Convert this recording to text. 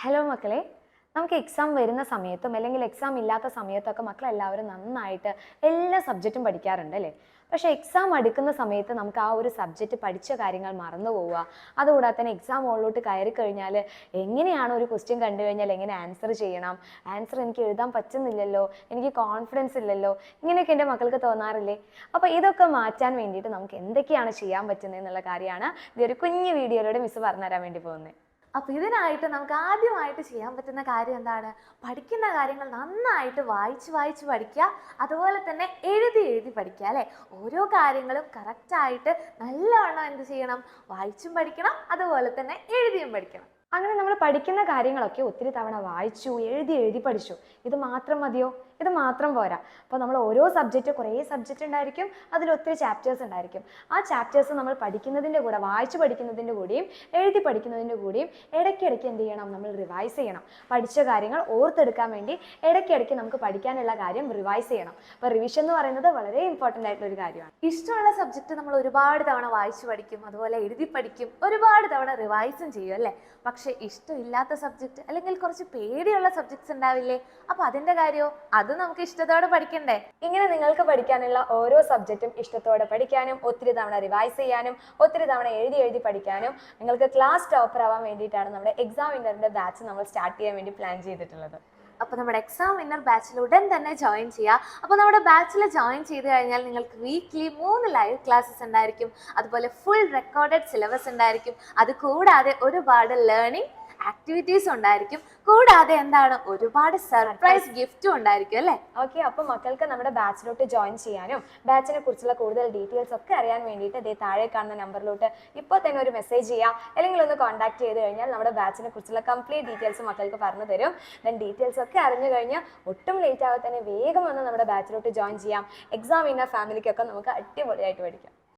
Hello മക്കളെ, നമുക്ക് exam വരുന്ന സമയത്തും അല്ലെങ്കിൽ എക്സാം ഇല്ലാത്ത സമയത്തൊക്കെ മക്കളെല്ലാവരും നന്നായിട്ട് എല്ലാ സബ്ജക്റ്റും പഠിക്കാറുണ്ട് അല്ലേ? പക്ഷേ എക്സാം അടുക്കുന്ന സമയത്ത് നമുക്ക് ആ ഒരു സബ്ജക്റ്റ് പഠിച്ച കാര്യങ്ങൾ മറന്നു പോവുക. അതുകൂടാതെ തന്നെ എക്സാം ഹോളിലോട്ട് കയറി കഴിഞ്ഞാൽ എങ്ങനെയാണ് ഒരു ക്വസ്റ്റ്യൻ കണ്ടു കഴിഞ്ഞാൽ എങ്ങനെ ആൻസർ ചെയ്യണം, ആൻസർ എനിക്ക് എഴുതാൻ പറ്റുന്നില്ലല്ലോ, എനിക്ക് കോൺഫിഡൻസ് ഇല്ലല്ലോ, ഇങ്ങനെയൊക്കെ എൻ്റെ മക്കൾക്ക് തോന്നാറില്ലേ? അപ്പോൾ ഇതൊക്കെ മാറ്റാൻ വേണ്ടിയിട്ട് നമുക്ക് എന്തൊക്കെയാണ് ചെയ്യാൻ പറ്റുന്നത് എന്നുള്ള കാര്യമാണ് ഈ ഒരു കുഞ്ഞു വീഡിയോയിലൂടെ മിസ് പറഞ്ഞുതരാൻ വേണ്ടി പോകുന്നത്. അപ്പോൾ ഇതിനായിട്ട് നമുക്ക് ആദ്യമായിട്ട് ചെയ്യാൻ പറ്റുന്ന കാര്യം എന്താണ്? പഠിക്കുന്ന കാര്യങ്ങൾ നന്നായിട്ട് വായിച്ച് പഠിക്കുക, അതുപോലെ തന്നെ എഴുതി പഠിക്കുക അല്ലേ? ഓരോ കാര്യങ്ങളും കറക്റ്റായിട്ട് നല്ലവണ്ണം എന്ത് ചെയ്യണം? വായിച്ചും പഠിക്കണം, അതുപോലെ തന്നെ എഴുതിയും പഠിക്കണം. അങ്ങനെ നമ്മൾ പഠിക്കുന്ന കാര്യങ്ങളൊക്കെ ഒത്തിരി തവണ വായിച്ചു എഴുതി പഠിച്ചു. ഇത് മാത്രം മതിയോ? ഇത് മാത്രം പോരാ. അപ്പോൾ നമ്മൾ ഓരോ സബ്ജക്റ്റ്, കുറേ സബ്ജക്റ്റ് ഉണ്ടായിരിക്കും, അതിൽ ഒത്തിരി ചാപ്റ്റേഴ്സ് ഉണ്ടായിരിക്കും. ആ ചാപ്റ്റേഴ്സ് നമ്മൾ പഠിക്കുന്നതിൻ്റെ കൂടെ, വായിച്ചു പഠിക്കുന്നതിൻ്റെ കൂടെയും എഴുതി പഠിക്കുന്നതിൻ്റെ കൂടെയും ഇടയ്ക്കിടയ്ക്ക് എന്ത് ചെയ്യണം? നമ്മൾ റിവൈസ് ചെയ്യണം. പഠിച്ച കാര്യങ്ങൾ ഓർത്തെടുക്കാൻ വേണ്ടി ഇടയ്ക്കിടയ്ക്ക് നമുക്ക് പഠിക്കാനുള്ള കാര്യം റിവൈസ് ചെയ്യണം. അപ്പോൾ റിവിഷൻ എന്ന് പറയുന്നത് വളരെ ഇമ്പോർട്ടൻ്റ് ആയിട്ടുള്ള ഒരു കാര്യമാണ്. ഇഷ്ടമുള്ള സബ്ജക്റ്റ് നമ്മൾ ഒരുപാട് തവണ വായിച്ചു പഠിക്കും, അതുപോലെ എഴുതി പഠിക്കും, ഒരുപാട് തവണ റിവൈസും ചെയ്യും അല്ലേ? പക്ഷെ ഇഷ്ടമില്ലാത്ത സബ്ജക്റ്റ് അല്ലെങ്കിൽ കുറച്ച് പേടിയുള്ള സബ്ജക്ട്സ് ഉണ്ടാവില്ലേ? അപ്പോൾ അതിൻ്റെ കാര്യമോ? അത് നമുക്ക് ഇഷ്ടത്തോടെ പഠിക്കണ്ടേ? ഇങ്ങനെ നിങ്ങൾക്ക് പഠിക്കാനുള്ള ഓരോ സബ്ജക്റ്റും ഇഷ്ടത്തോടെ പഠിക്കാനും ഒത്തിരി തവണ റിവൈസ് ചെയ്യാനും ഒത്തിരി തവണ എഴുതി പഠിക്കാനും നിങ്ങൾക്ക് ക്ലാസ് ടോപ്പർ ആവാൻ വേണ്ടിയിട്ടാണ് നമ്മുടെ എക്സാം വിന്നറിന്റെ ബാച്ച് നമ്മൾ സ്റ്റാർട്ട് ചെയ്യാൻ വേണ്ടി പ്ലാൻ ചെയ്തിട്ടുള്ളത്. അപ്പോൾ നമ്മുടെ എക്സാം വിന്നർ ബാച്ചിൽ ഉടൻ തന്നെ ജോയിൻ ചെയ്യുക. അപ്പോൾ നമ്മുടെ ബാച്ചിൽ ജോയിൻ ചെയ്ത് കഴിഞ്ഞാൽ നിങ്ങൾക്ക് വീക്ക്ലി 3 ലൈവ് ക്ലാസ്സസ് ഉണ്ടായിരിക്കും, അതുപോലെ ഫുൾ റെക്കോർഡഡ് സിലബസ് ഉണ്ടായിരിക്കും, അത് കൂടാതെ ഒരുപാട് ലേണിംഗ് ആക്ടിവിറ്റീസ് ഉണ്ടായിരിക്കും, കൂടാതെ എന്താണ്, ഒരുപാട് സർപ്രൈസ് ഗിഫ്റ്റും ഉണ്ടായിരിക്കും അല്ലേ? ഓക്കെ, അപ്പോൾ മക്കൾക്ക് നമ്മുടെ ബാച്ചിലോട്ട് ജോയിൻ ചെയ്യാനും ബാച്ചിനെ കുറിച്ചുള്ള കൂടുതൽ ഡീറ്റെയിൽസ് ഒക്കെ അറിയാൻ വേണ്ടിയിട്ട് ഇതേ താഴെ കാണുന്ന നമ്പറിലോട്ട് ഇപ്പോൾ തന്നെ ഒരു മെസ്സേജ് ചെയ്യാം, അല്ലെങ്കിൽ ഒന്ന് കോൺടാക്ട് ചെയ്ത് കഴിഞ്ഞാൽ നമ്മുടെ ബാച്ചിനെ കുറിച്ചുള്ള കംപ്ലീറ്റ് ഡീറ്റെയിൽസ് മക്കൾക്ക് പറഞ്ഞു തരും. ദെൻ ഡീറ്റെയിൽസ് ഒക്കെ അറിഞ്ഞു കഴിഞ്ഞാൽ ഒട്ടും ലേറ്റ് ആവാതെ തന്നെ വേഗം വന്ന് നമ്മുടെ ബാച്ചിലോട്ട് ജോയിൻ ചെയ്യാം. എക്സാം വിന്നർ ഫാമിലിക്കൊക്കെ നമുക്ക് അടിപൊളിയായിട്ട് പഠിക്കാം.